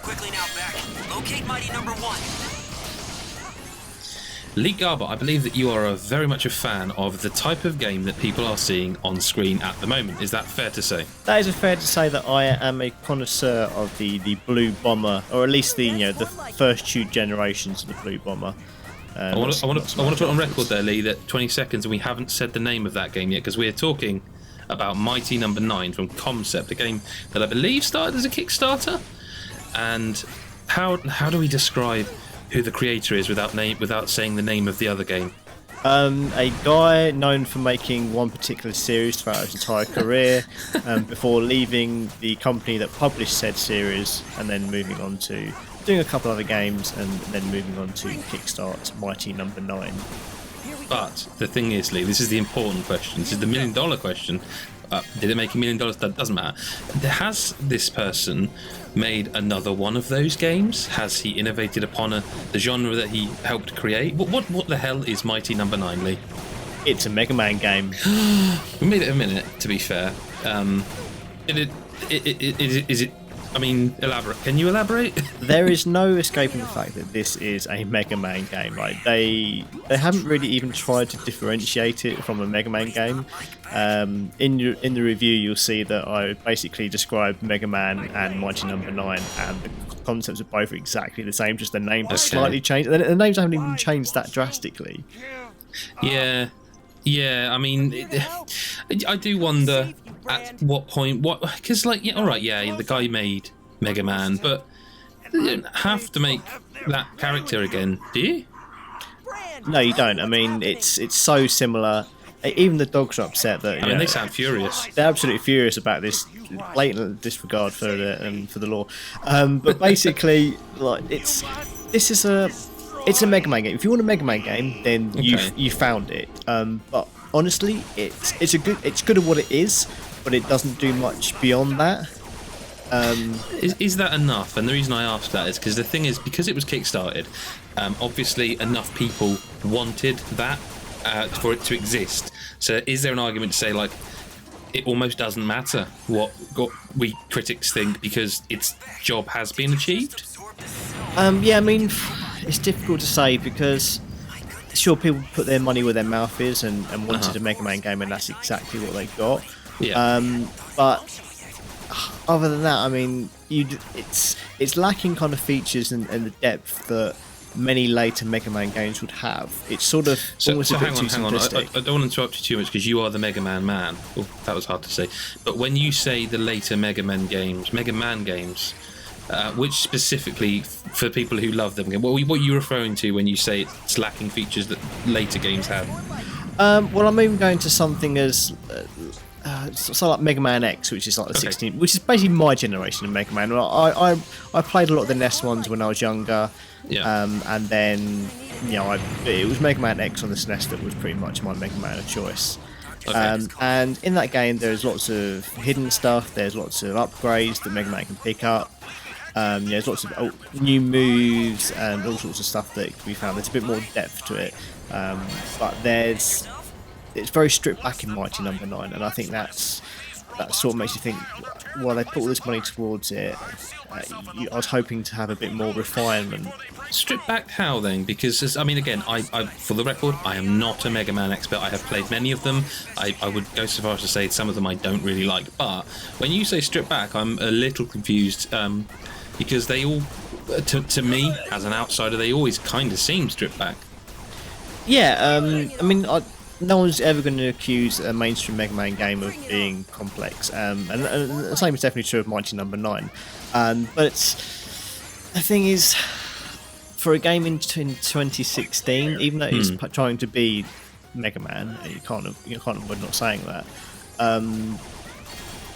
quickly now, back. Locate Mighty Number 1. Lee Garbutt, I believe that you are very much a fan of the type of game that people are seeing on screen at the moment. Is that fair to say? That is fair to say that I am a connoisseur of the Blue Bomber, or at least the first two generations of the Blue Bomber. I want to put on record there, Lee, that 20 seconds and we haven't said the name of that game yet, because we're talking about Mighty Number 9 from Concept, a game that I believe started as a Kickstarter. And how do we describe who the creator is without saying the name of the other game? A guy known for making one particular series throughout his entire career, before leaving the company that published said series and then moving on to doing a couple other games and then moving on to kickstart Mighty Number 9. But the thing is, Lee, this is the important question. This is the $1 million question. Did it make $1 million? That doesn't matter. Has this person made another one of those games? Has he innovated upon the genre that he helped create? What the hell is Mighty Number 9, Lee? It's a Mega Man game. We made it a minute, to be fair. Is it? I mean, elaborate. Can you elaborate? There is no escaping the fact that this is a Mega Man game. Like they haven't really even tried to differentiate it from a Mega Man game. In the review, you'll see that I basically described Mega Man and Mighty Number 9, and the concepts are both exactly the same. Just the names are slightly changed. The names haven't even changed that drastically. Yeah. I mean, I do wonder at what point, because the guy made Mega Man, but you don't have to make that character again, do you? No, you don't. I mean, it's so similar. Even the dogs are upset that. They sound furious. They're absolutely furious about this blatant disregard for the law. But basically, like it's a Mega Man game. If you want a Mega Man game, then you found it. But honestly, it's good at what it is, but it doesn't do much beyond that. Is that enough? And the reason I ask that is because the thing is, because it was kickstarted, obviously enough people wanted that for it to exist. So is there an argument to say, like, it almost doesn't matter what we critics think because its job has been achieved? Yeah, I mean, it's difficult to say because sure, people put their money where their mouth is and wanted a Mega Man game, and that's exactly what they got. Yeah. But other than that, I mean, it's lacking kind of features and the depth that many later Mega Man games would have. It's sort of almost a bit too simplistic. I don't want to interrupt you too much because you are the Mega Man man. Oh, that was hard to say. But when you say the later Mega Man games, which specifically, for people who love them, what are you referring to when you say it's lacking features that later games have? Well, I'm even going to something as so like Mega Man X, which is like the 16, which is basically my generation of Mega Man. I played a lot of the NES ones when I was younger, and then it was Mega Man X on the SNES that was pretty much my Mega Man of choice. And in that game, there's lots of hidden stuff. There's lots of upgrades that Mega Man can pick up. There's lots of new moves and all sorts of stuff that can be found. There's a bit more depth to it, but it's very stripped back in Mighty Number 9, and I think that sort of makes you think, well, they put all this money towards it. I was hoping to have a bit more refinement. Stripped back how then? Because I mean, again, I for the record, I am not a Mega Man expert. I have played many of them. I would go so far as to say some of them I don't really like. But when you say stripped back, I'm a little confused because they all, to me as an outsider, they always kind of seem stripped back. Yeah, I mean, no one's ever going to accuse a mainstream Mega Man game of being complex, and the same is definitely true of Mighty Number 9. But the thing is, for a game in 2016, even though it's trying to be Mega Man, you can't avoid not saying that.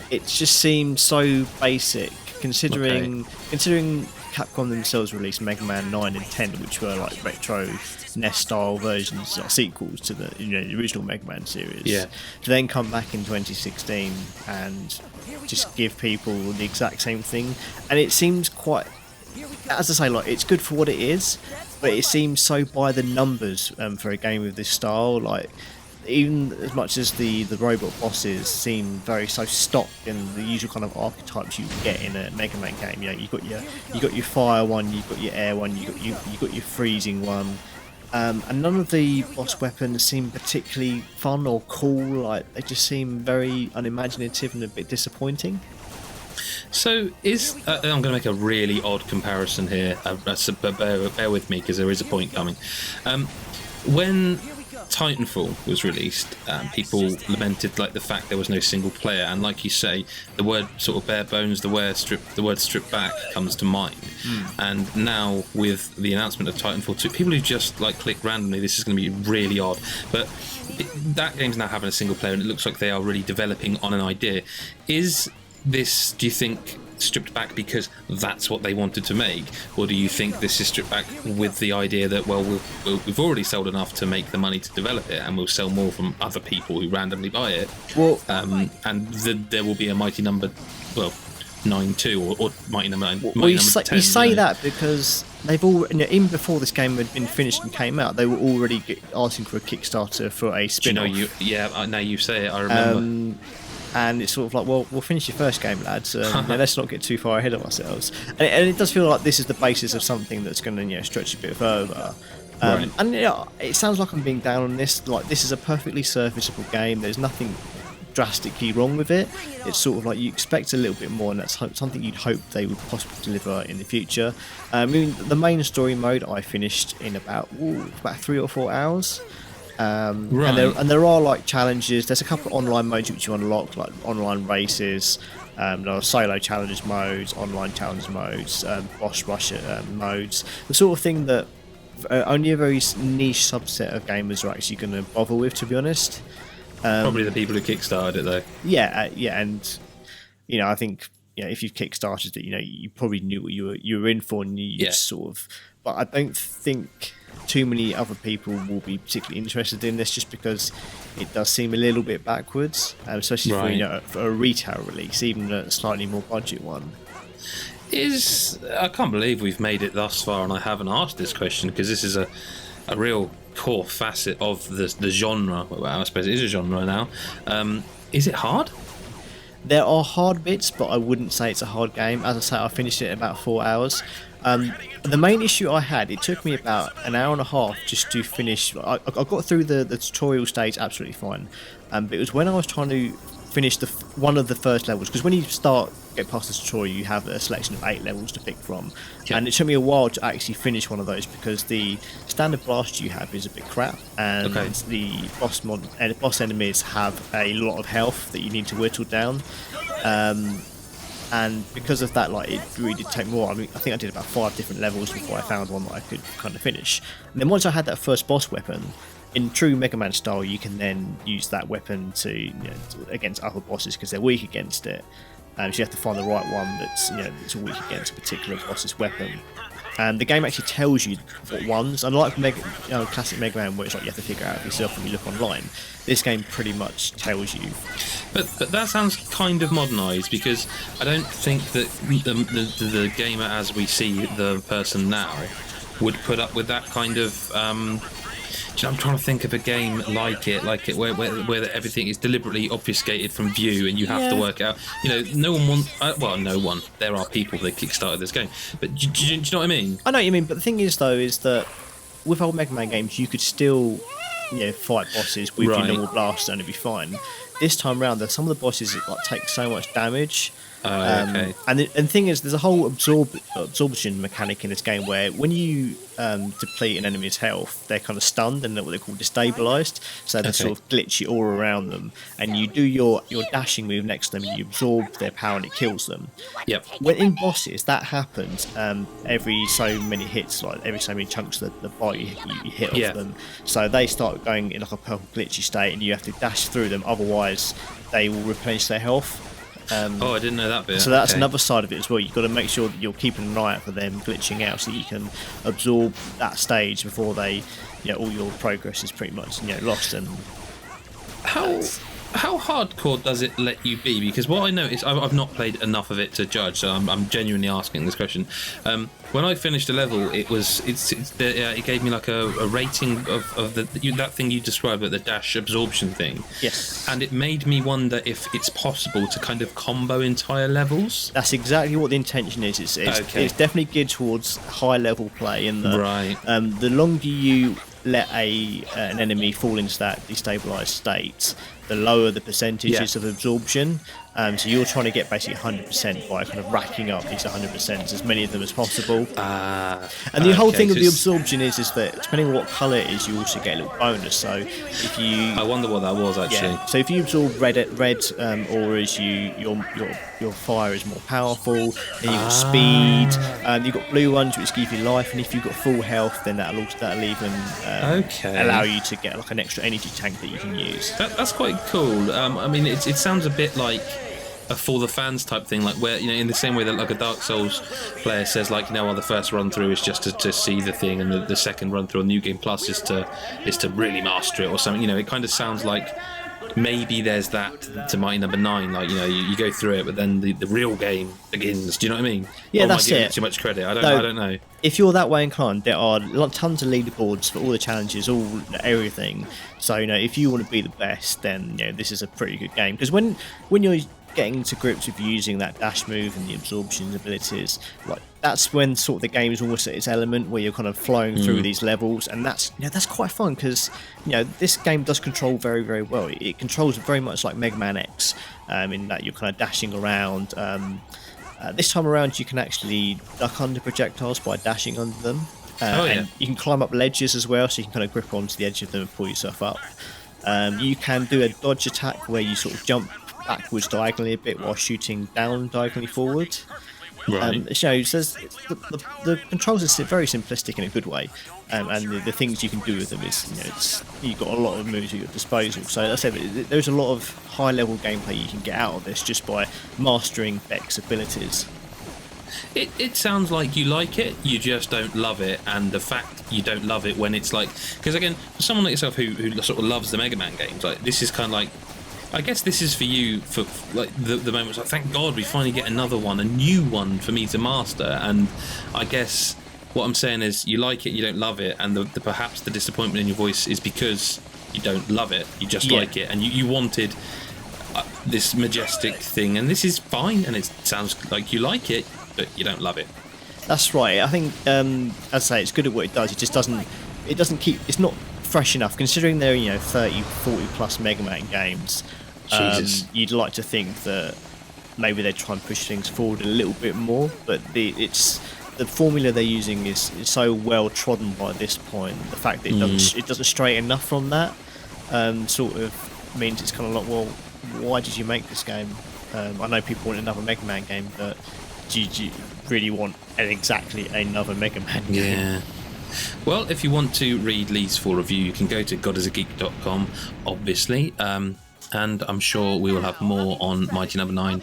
It just seemed so basic, considering Capcom themselves released Mega Man 9 and 10, which were like retro NES style versions, or sequels to the original Mega Man series. Yeah. To then come back in 2016 and just give people the exact same thing, and it seems quite, as I say, like, it's good for what it is, but it seems so by the numbers for a game of this style. Like, even as much as the robot bosses seem very so stock in the usual kind of archetypes you get in a Mega Man game. You know, you got your fire one, you've got your air one, you got your freezing one. And none of the boss weapons seem particularly fun or cool. Like, they just seem very unimaginative and a bit disappointing. So I'm going to make a really odd comparison here, but bear with me because there is a point coming. When Titanfall was released, people lamented like the fact there was no single player, and like you say, the word sort of bare bones, the word stripped back comes to mind. And now with the announcement of Titanfall 2, people who just like click randomly, this is going to be really odd, but that game's now having a single player, and it looks like they are really developing on an idea. Is this, do you think, stripped back because that's what they wanted to make, or do you think this is stripped back with the idea that, well, we've already sold enough to make the money to develop it, and we'll sell more from other people who randomly buy it, and there will be a mighty number, well, 9-2 or mighty number 9. Well, you say that because they've all, even before this game had been finished and came out, they were already asking for a Kickstarter for a spin-off. Now you say it, I remember. And it's sort of like, well, we'll finish your first game, lads. Let's not get too far ahead of ourselves. And it does feel like this is the basis of something that's going to stretch a bit further. Right. And it sounds like I'm being down on this. Like, this is a perfectly serviceable game. There's nothing drastically wrong with it. It's sort of like you expect a little bit more, and that's something you'd hope they would possibly deliver in the future. I mean, the main story mode I finished in about 3 or 4 hours. Right. And there are like challenges. There's a couple of online modes which you unlock, like online races. There are solo challenges modes, online challenge modes, boss rush modes. The sort of thing that only a very niche subset of gamers are actually going to bother with, to be honest. Probably the people who kickstarted it, though. Yeah, and I think if you've kickstarted it, you probably knew what you were in for, and you sort of. But I don't think too many other people will be particularly interested in this, just because it does seem a little bit backwards, especially for a retail release, even a slightly more budget one. I can't believe we've made it thus far and I haven't asked this question, because this is a real core facet of the genre. Well, I suppose it is a genre now. Is it hard? There are hard bits, but I wouldn't say it's a hard game. As I say, I finished it in about 4 hours. The main issue I had, it took me about an hour and a half just to finish. I got through the tutorial stage absolutely fine, but it was when I was trying to finish one of the first levels, because when you get past the tutorial, you have a selection of 8 levels to pick from, and it took me a while to actually finish one of those, because the standard blast you have is a bit crap, and the boss enemies have a lot of health that you need to whittle down. And because of that, it really did take more. I mean, I think I did about 5 different levels before I found one that I could kind of finish. And then once I had that first boss weapon, in true Mega Man style, you can then use that weapon to against other bosses, because they're weak against it. So you have to find the right one that's weak against a particular boss's weapon. And the game actually tells you what ones. Unlike classic Mega Man, where it's like you have to figure out yourself when you look online, this game pretty much tells you. But that sounds kind of modernised, because I don't think that the gamer as we see the person now would put up with that kind of. I'm trying to think of a game like it where everything is deliberately obfuscated from view, and you have to work out. No one wants. No one. There are people that kickstarted this game, but do you know what I mean? I know what you mean, but the thing is, though, is that with old Mega Man games, you could still fight bosses with your normal blaster and it'd be fine. This time round, some of the bosses take so much damage. And the thing is, there's a whole absorption mechanic in this game where when you deplete an enemy's health, they're kind of stunned and what they call destabilised, so they sort of glitch all around them, and you do your dashing move next to them and you absorb their power and it kills them. Yep. When in bosses, that happens every so many hits, every so many chunks of the bite you hit off them, so they start going in a purple glitchy state, and you have to dash through them, otherwise they will replenish their health. I didn't know that bit. So that's another side of it as well. You've got to make sure that you're keeping an eye out for them glitching out, so you can absorb that stage before all your progress is pretty much lost. And how hardcore does it let you be? Because what I noticed, I've not played enough of it to judge, so I'm genuinely asking this question. When I finished a level, it gave me like a rating of that thing you described, like the dash absorption thing. Yes. And it made me wonder if it's possible to kind of combo entire levels. That's exactly what the intention is. It's definitely geared towards high level play. In the Right. The longer you let an enemy fall into that destabilized state, the lower the percentages of absorption. So you're trying to get basically 100% by kind of racking up these 100%, as many of them as possible. And the whole thing of the absorption is that depending on what colour it is, you also get a little bonus. So if you, I wonder what that was actually. So if you absorb red auras, your fire is more powerful. Then you've got speed. You've got blue ones which give you life, and if you've got full health, then that'll even allow you to get like an extra energy tank that you can use. That's quite cool. I mean, it sounds a bit like a for the fans type thing, like where, in the same way that like a Dark Souls player says, like, the first run through is just to see the thing, and the second run through on New Game Plus is to really master it or something. It kind of sounds like maybe there's that to Mighty Number 9. Like, you go through it, but then the real game begins. Do you know what I mean? Yeah, or that's am I giving it. Too much credit. I don't know. If you're that way inclined, there are tons of leaderboards for all the challenges, everything. So if you want to be the best, then this is a pretty good game. Because when you're getting to grips with using that dash move and the absorption abilities, like that's when sort of the game is almost at its element, where you're kind of flowing through these levels, and that's quite fun because this game does control very, very well. It controls very much like Mega Man X, in that you're kind of dashing around. This time around, you can actually duck under projectiles by dashing under them. And you can climb up ledges as well, so you can kind of grip onto the edge of them and pull yourself up. You can do a dodge attack where you sort of jump backwards diagonally a bit while shooting down diagonally forward. Right. The controls are very simplistic in a good way, and the things you can do with them is you've got a lot of moves at your disposal. So as I said, there's a lot of high level gameplay you can get out of this just by mastering Beck's abilities. It sounds like you like it, you just don't love it, and the fact you don't love it when it's like, because again, for someone like yourself who sort of loves the Mega Man games, like this is kind of like, I guess this is for you, for like the moments like, thank God we finally get another one, a new one for me to master. And I guess what I'm saying is, you like it, you don't love it, and perhaps the disappointment in your voice is because you don't love it, you just like it, and you wanted this majestic thing, and this is fine, and it sounds like you like it, but you don't love it. That's right. I think, as I say, it's good at what it does. It just doesn't keep. It's not fresh enough, considering they're 30, 40 plus Mega Man games. Jesus. You'd like to think that maybe they try and push things forward a little bit more, but the formula they're using is so well trodden by this point. The fact that it doesn't stray enough from that sort of means it's kind of like, well, why did you make this game? I know people want another Mega Man game, but do you really want exactly another Mega Man game? Yeah. Well, if you want to read Lee's full review, you can go to GodisaGeek.com, obviously, and I'm sure we will have more on Mighty Number 9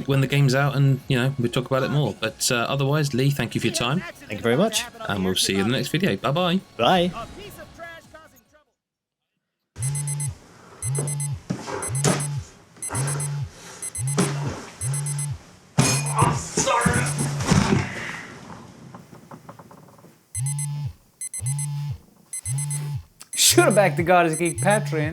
when the game's out, and we'll talk about it more. But otherwise, Lee, thank you for your time. Thank you very much. And we'll see you in the next video. Bye-bye. Bye. Should have backed the GodisaGeek Patreon.